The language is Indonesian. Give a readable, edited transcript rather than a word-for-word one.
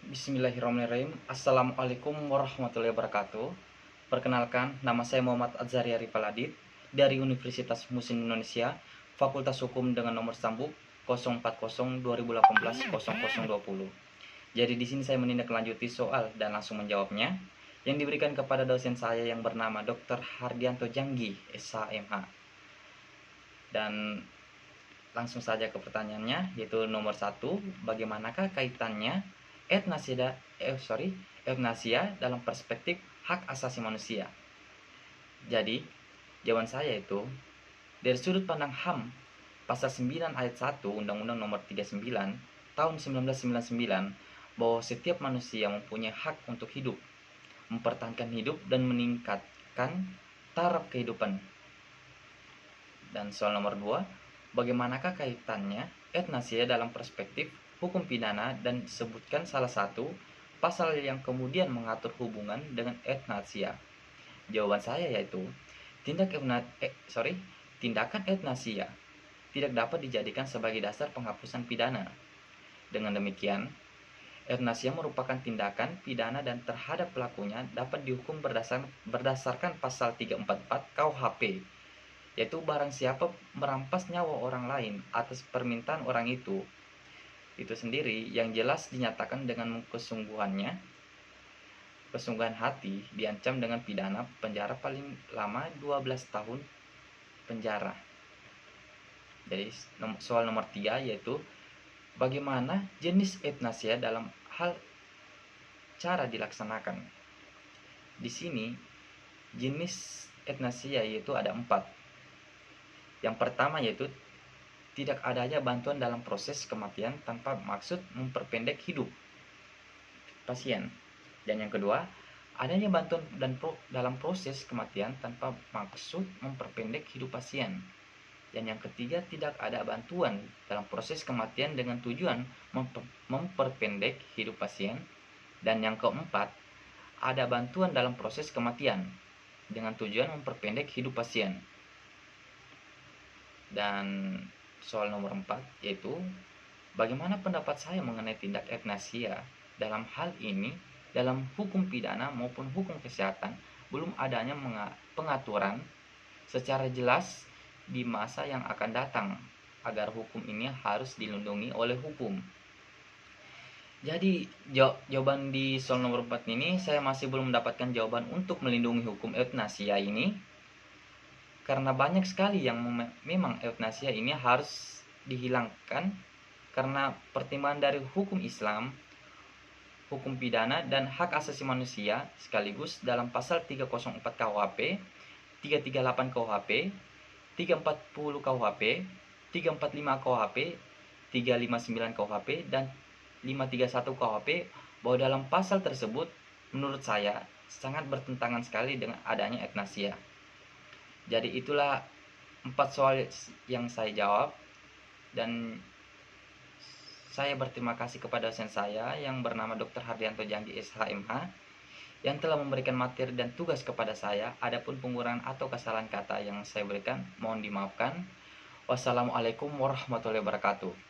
Bismillahirrahmanirrahim. Assalamualaikum warahmatullahi wabarakatuh. Perkenalkan, nama saya Muhammad Azhari Arifaladit dari Universitas Muslim Indonesia, Fakultas Hukum dengan nomor sambung 040-2018-0020. Jadi di sini saya menindaklanjuti soal dan langsung menjawabnya yang diberikan kepada dosen saya yang bernama Dr. Hardianto Janggi, SHMH. Dan langsung saja ke pertanyaannya, yaitu nomor 1, bagaimanakah kaitannya euthanasia dalam perspektif hak asasi manusia? Jadi, jawaban saya itu dari sudut pandang HAM pasal 9 ayat 1 Undang-Undang Nomor 39 tahun 1999 bahwa setiap manusia mempunyai hak untuk hidup, mempertahankan hidup dan meningkatkan taraf kehidupan. Dan soal nomor 2, bagaimanakah kaitannya euthanasia dalam perspektif hukum pidana dan sebutkan salah satu pasal yang kemudian mengatur hubungan dengan euthanasia. Jawaban saya yaitu tindakan euthanasia tidak dapat dijadikan sebagai dasar penghapusan pidana. Dengan demikian, euthanasia merupakan tindakan pidana dan terhadap pelakunya dapat dihukum berdasarkan pasal 344 KUHP, yaitu barang siapa merampas nyawa orang lain atas permintaan orang itu sendiri yang jelas dinyatakan dengan kesungguhan hati diancam dengan pidana penjara paling lama 12 tahun penjara. Jadi soal nomor 3 yaitu bagaimana jenis euthanasia dalam hal cara dilaksanakan. Di sini jenis euthanasia yaitu ada 4. Yang pertama yaitu tidak adanya bantuan dalam proses kematian tanpa maksud memperpendek hidup pasien. Dan yang kedua, adanya bantuan dalam proses kematian tanpa maksud memperpendek hidup pasien. Dan yang ketiga, tidak ada bantuan dalam proses kematian dengan tujuan memperpendek hidup pasien. Dan yang keempat, ada bantuan dalam proses kematian dengan tujuan memperpendek hidup pasien. Dan soal nomor 4 yaitu bagaimana pendapat saya mengenai tindak euthanasia dalam hal ini dalam hukum pidana maupun hukum kesehatan belum adanya pengaturan secara jelas di masa yang akan datang agar hukum ini harus dilindungi oleh hukum. Jadi jawaban di soal nomor 4 ini saya masih belum mendapatkan jawaban untuk melindungi hukum euthanasia ini, karena banyak sekali yang memang euthanasia ini harus dihilangkan karena pertimbangan dari hukum Islam, hukum pidana dan hak asasi manusia sekaligus dalam pasal 304 KUHP, 338 KUHP, 340 KUHP, 345 KUHP, 359 KUHP dan 531 KUHP, bahwa dalam pasal tersebut menurut saya sangat bertentangan sekali dengan adanya euthanasia. Jadi itulah 4 soal yang saya jawab, dan saya berterima kasih kepada dosen saya yang bernama Dr. Hardianto Janggi SHMH yang telah memberikan materi dan tugas kepada saya. Adapun pengurangan atau kesalahan kata yang saya berikan mohon dimaafkan. Wassalamualaikum warahmatullahi wabarakatuh.